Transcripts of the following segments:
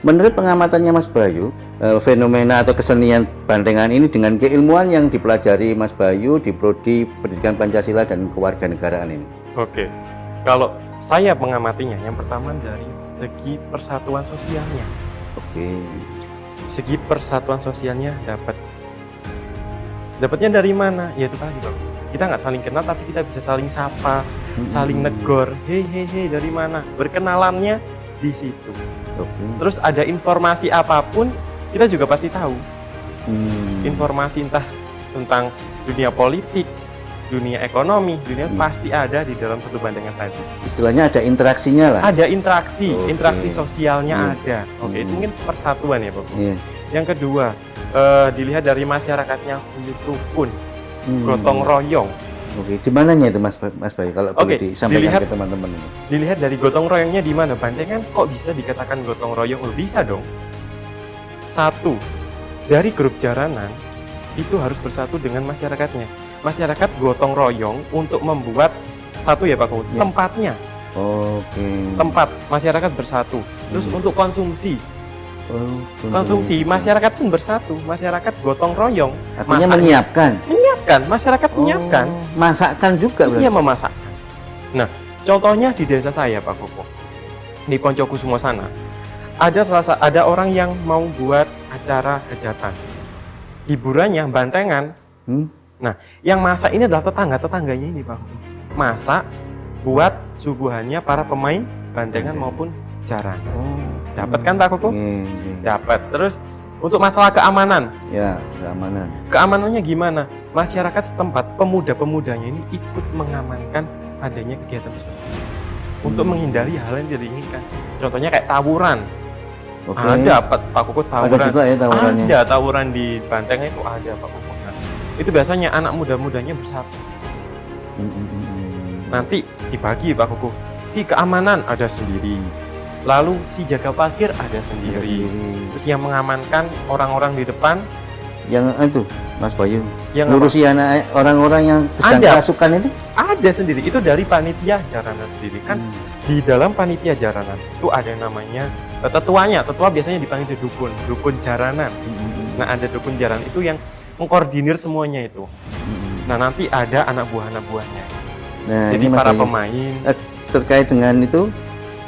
Menurut pengamatannya Mas Bayu, fenomena atau kesenian Bantengan ini dengan keilmuan yang dipelajari Mas Bayu di Prodi Pendidikan Pancasila dan Kewarganegaraan ini. Oke, kalau saya mengamatinya, yang pertama dari segi persatuan sosialnya. Oke. Segi persatuan sosialnya dapatnya dari mana? Ya itu tadi Bang. Kita nggak saling kenal tapi kita bisa saling sapa, saling negor. Hei dari mana? Berkenalannya di situ. Oke. Terus ada informasi apapun kita juga pasti tahu. Informasi entah tentang dunia politik, dunia ekonomi, pasti ada di dalam satu Bantengan tadi. Istilahnya ada interaksinya lah. Ada interaksi, Oke. interaksi sosialnya ada. Oke, itu mungkin persatuan ya Bang. Yang kedua, dilihat dari masyarakatnya itu pun gotong royong. Oke, di mananya itu Mas Bayu kalau boleh disampaikan ke teman-teman ini? Dilihat dari gotong royongnya di mana? Bantengan kok bisa dikatakan gotong royong? Bisa dong. Satu, dari grup jaranan itu harus bersatu dengan masyarakatnya. Masyarakat gotong royong untuk membuat satu ya Pak Kut, tempatnya. Oke. Tempat masyarakat bersatu. Terus untuk konsumsi. Konsumsi masyarakat pun bersatu, masyarakat gotong royong. Artinya menyiapkan. Masyarakat menyiapkan. Masakkan juga berarti. Iya, memasakkan. Nah, contohnya di desa saya Pak Koko, di Poncokusumo sana, ada orang yang mau buat acara hajatan. Hiburannya Bantengan. Nah, yang masak ini adalah tetangganya ini Pak Koko. Masak buat suguhannya para pemain Bantengan maupun jaran. Dapat kan Pak Koko? Dapat. Terus untuk masalah keamanan. Ya, keamanan. Keamanannya gimana? Masyarakat setempat, pemuda-pemudanya ini ikut mengamankan adanya kegiatan tersebut. Untuk menghindari hal yang tidak diinginkan. Contohnya kayak tawuran. Ada Pak Koko tawuran. Ada juga ya tawurannya. Ada tawuran di Bantengan itu ada Pak Koko. Nah, itu biasanya anak muda-mudanya bersatu. Nanti dibagi Pak Koko. Si keamanan ada sendiri. Lalu si jaga parkir ada sendiri. Terus yang mengamankan orang-orang di depan. Yang itu Mas Bayu, yang ngurusi anak orang-orang yang sedang pasukan itu? Ada sendiri, itu dari panitia jaranan sendiri kan. Di dalam panitia jaranan itu ada yang namanya tetuanya. Tetua biasanya dipanggil dukun jaranan. Nah, ada dukun jaranan itu yang mengkoordinir semuanya itu. Nah, nanti ada anak buahnya. Nah, jadi para pemain terkait dengan itu,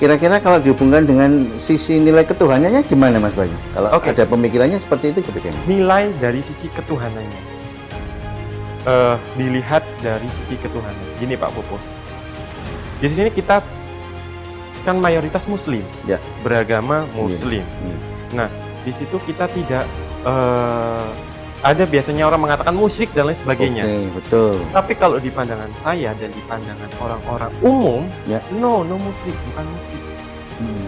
kira-kira kalau dihubungkan dengan sisi nilai ketuhanannya gimana Mas Bayu? Kalau ada pemikirannya seperti itu bagaimana? Nilai dari sisi ketuhanannya. Dilihat dari sisi ketuhanan. Gini Pak Popo. Di sini kita kan mayoritas muslim. Ya. Beragama muslim. Nah, di situ kita tidak ada biasanya orang mengatakan musyrik dan lain sebagainya. Betul. Tapi kalau di pandangan saya dan di pandangan orang-orang umum, no musyrik, bukan musyrik.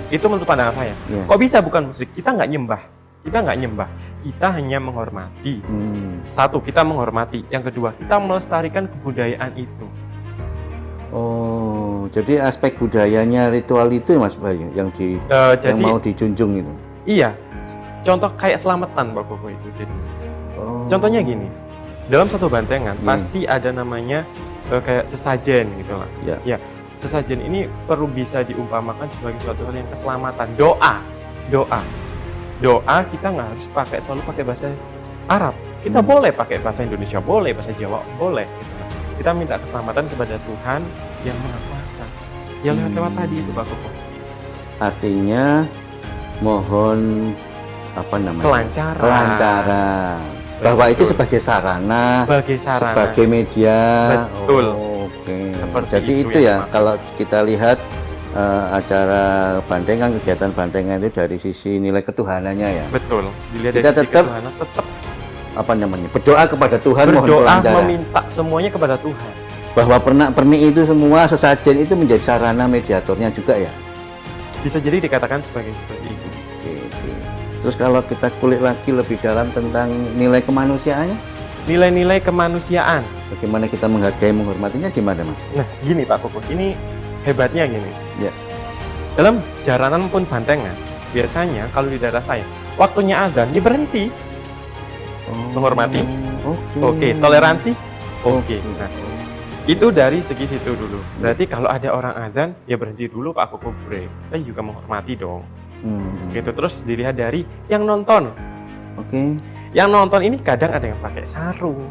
Itu menurut pandangan saya. Kok bisa bukan musyrik? Kita nggak nyembah. Kita hanya menghormati. Satu, kita menghormati. Yang kedua, kita melestarikan kebudayaan itu. Oh, jadi aspek budayanya ritual itu Mas Bayu yang yang mau dijunjung itu. Iya. Contoh kayak selamatan Mbak Koko itu. Jadi contohnya gini, dalam satu Bantengan pasti ada namanya kayak sesajen gitu lah. Ya, sesajen ini perlu bisa diumpamakan sebagai suatu hal yang keselamatan. Doa kita nggak harus selalu pakai bahasa Arab. Kita boleh pakai bahasa Indonesia, boleh bahasa Jawa, boleh. Gitu. Kita minta keselamatan kepada Tuhan yang Maha Kuasa. Ya lewat tadi itu Pak Koko. Artinya mohon kelancaran. Bahwa itu sebagai sarana, sebagai media. Betul. Jadi itu ya kalau kita lihat acara Bantengan, kegiatan Bantengan itu dari sisi nilai ketuhanannya ya. Betul. Dilihat kita dari tetap berdoa kepada Tuhan, mohon kelancaran. Meminta semuanya kepada Tuhan. Bahwa pernak-pernik itu semua sesajen itu menjadi sarana mediatornya juga ya. Bisa jadi dikatakan sebagai seperti itu. Terus kalau kita kulik lagi lebih dalam tentang nilai kemanusiaannya? Nilai-nilai kemanusiaan. Bagaimana kita menghargai, menghormatinya gimana Mas? Nah gini Pak Koko, ini hebatnya gini. Dalam jaranan pun Bantengan, biasanya kalau di daerah saya, waktunya adzan, dia berhenti. Menghormati. Oke. Toleransi. Oke. Nah, itu dari segi situ dulu. Berarti kalau ada orang adzan, ya berhenti dulu Pak Koko break. Kita juga menghormati dong. Gitu, terus dilihat dari yang nonton. Oke. Yang nonton ini kadang ada yang pakai sarung,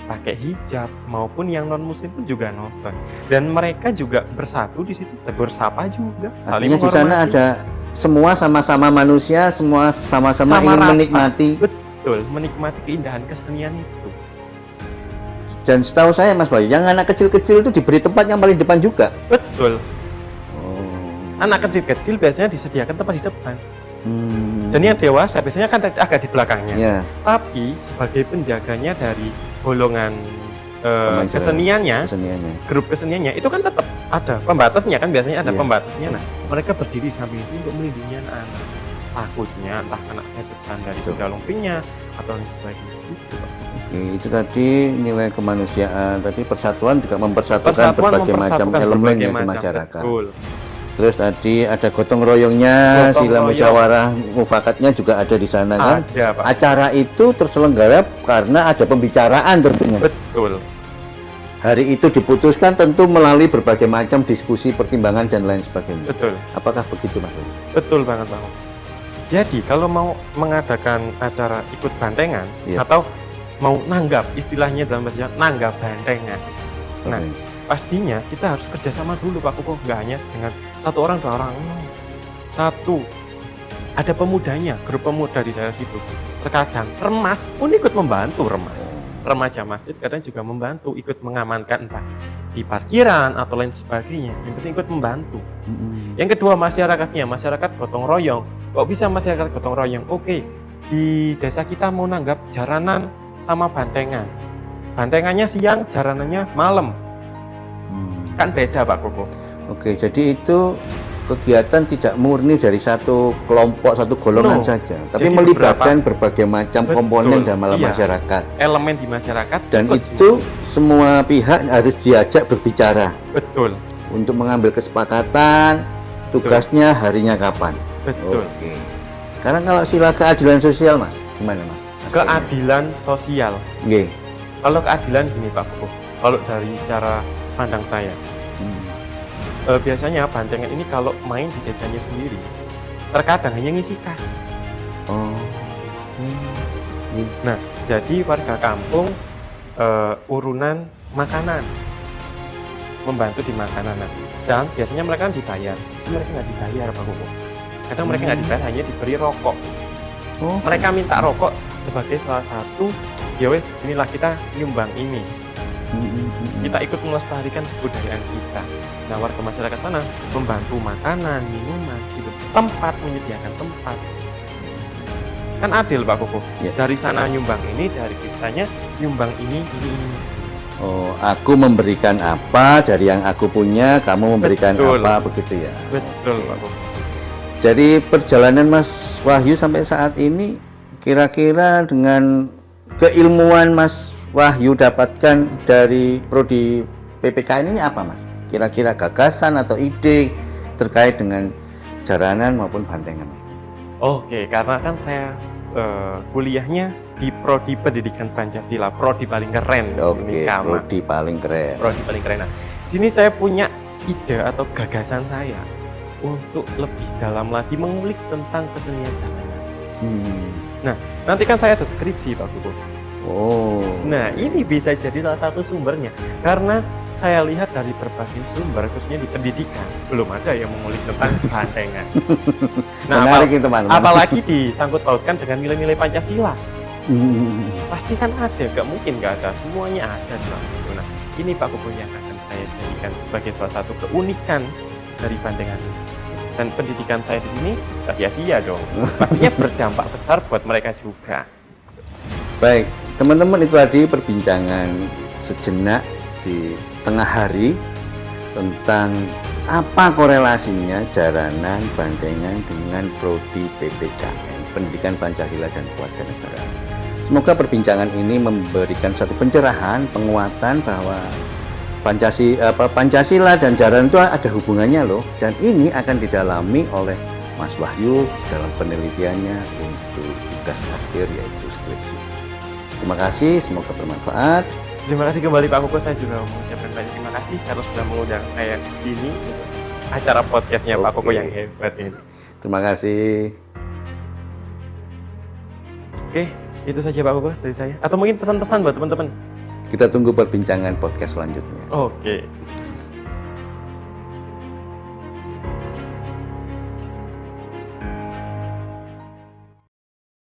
pakai hijab, maupun yang non muslim pun juga nonton. Dan mereka juga bersatu di situ, tegur sapa juga, saling Artinya di sana menghormati. ada semua sama-sama manusia, semua sama-sama Sama ingin rata. menikmati. Betul, menikmati keindahan kesenian itu. Dan setahu saya Mas Bayu, yang anak kecil-kecil itu diberi tempat yang paling depan juga. Betul. Oh. Anak kecil-kecil biasanya disediakan tempat di depan. Hmm. Dan yang dewasa biasanya kan agak di belakangnya. Ya. Tapi sebagai penjaganya dari golongan Pemain keseniannya, grup keseniannya itu kan tetap ada pembatasnya kan, biasanya ada Iya. pembatasnya. Nah, mereka berdiri di samping itu untuk melindungi anak. Takutnya entah kena sedotan dari kuda lumpingnya atau lain sebagainya gitu. Oke, itu tadi nilai kemanusiaan, tadi persatuan juga mempersatukan Persatuan berbagai macam mempersatukan elemen berbagai yang di macam, masyarakat. betul. Terus tadi ada gotong royongnya, Gotong sila royong. musyawarah mufakatnya juga ada di sana kan. Ada, Pak. Acara itu terselenggara karena ada pembicaraan tentunya. Betul. Hari itu diputuskan tentu melalui berbagai macam diskusi, pertimbangan dan lain sebagainya. Betul. Apakah begitu Mas? Betul banget, Bang. Jadi kalau mau mengadakan acara ikut bantengan Iya. atau mau nanggap, istilahnya dalam bahasa Jawa, nanggap bantengan. Nah, Oke. pastinya kita harus kerjasama dulu Pak Kuko, nggak hanya dengan satu orang, dua orang. Satu, ada pemudanya, grup pemuda di daerah situ. Terkadang remas pun ikut membantu, remaja masjid kadang juga membantu, ikut mengamankan entah di parkiran atau lain sebagainya. Yang penting ikut membantu. Yang kedua, masyarakatnya, masyarakat gotong royong. Kok bisa masyarakat gotong royong? Oke, di desa kita mau nanggap jaranan sama bantengan. Bantengannya siang, jaranannya malam. Kan beda Pak Koko. Oke, jadi itu kegiatan tidak murni dari satu kelompok, satu golongan No. saja, tapi Jadi melibatkan berbagai macam Betul, komponen dalam iya. masyarakat. Elemen di masyarakat Dan ikut itu semua pihak harus diajak berbicara semua. Betul, untuk mengambil kesepakatan, tugasnya harinya kapan. betul. Oke. Sekarang kalau sila keadilan sosial Mas, gimana Mas? Keadilan sosial. Nggih. Kalau keadilan gini Pak Koko, kalau dari cara pandang saya, biasanya bantengan ini kalau main di desanya sendiri, terkadang hanya ngisi kas. Oh. Nah, jadi warga kampung urunan makanan, membantu di makanan. Nah, sedangkan biasanya mereka kan dibayar, mereka nggak dibayar Pak Koko. Kadang mereka nggak dibayar, hanya diberi rokok. Oh. Mereka minta rokok sebagai salah satu, ya wes inilah kita nyumbang ini. Kita ikut melestarikan kebudayaan kita. Nah, warga masyarakat sana membantu makanan, minuman, gitu. Tempat, menyediakan tempat. Kan adil Pak Koko. Ya. Dari sana nyumbang ini, dari kitanya nyumbang ini. Oh, aku memberikan apa dari yang aku punya, kamu memberikan Betul. apa, begitu ya. Betul Pak Koko. Jadi perjalanan Mas Wahyu sampai saat ini, kira-kira dengan keilmuan Mas Wahyu dapatkan dari prodi PPKN ini apa Mas? Kira-kira gagasan atau ide terkait dengan jaranan maupun bantengan? Oke, karena kan saya kuliahnya di prodi pendidikan Pancasila, prodi paling keren. Oke, Ini Kama. prodi paling keren. Prodi paling keren. Nah, sini saya punya ide atau gagasan saya untuk lebih dalam lagi mengulik tentang kesenian jalanan. Nah, nanti kan saya ada skripsi Pak Kuku. Oh. Nah, ini bisa jadi salah satu sumbernya. Karena saya lihat dari berbagai sumber, khususnya di pendidikan, belum ada yang mengulik tentang bantengan. Nah, Menarik itu teman-teman. apalagi disangkut pautkan dengan nilai-nilai Pancasila. Pasti kan ada, gak mungkin gak ada. Semuanya ada di dalam situ. Nah, ini Pak Kuku yang akan saya jadikan sebagai salah satu keunikan dari bantengan ini. Dan pendidikan saya di sini gak sia-sia dong. Pastinya berdampak besar buat mereka juga. Baik, teman-teman, itu tadi perbincangan sejenak di tengah hari tentang apa korelasinya jaranan bantengan dengan prodi PPKN, Pendidikan Pancasila dan Kewarganegaraan. Semoga perbincangan ini memberikan satu pencerahan, penguatan bahwa Pancasila dan jaranan itu ada hubungannya loh, dan ini akan didalami oleh Mas Wahyu dalam penelitiannya untuk tugas akhir yaitu skripsi. Terima kasih, semoga bermanfaat. Terima kasih kembali Pak Kuku, saya juga mengucapkan banyak terima kasih karena sudah mengundang saya ke sini untuk acara podcastnya Pak Kuku Oke. yang hebat ini. Terima kasih. Oke, itu saja Pak Koko dari saya. Atau mungkin pesan-pesan buat teman-teman. Kita tunggu perbincangan podcast selanjutnya. Oke.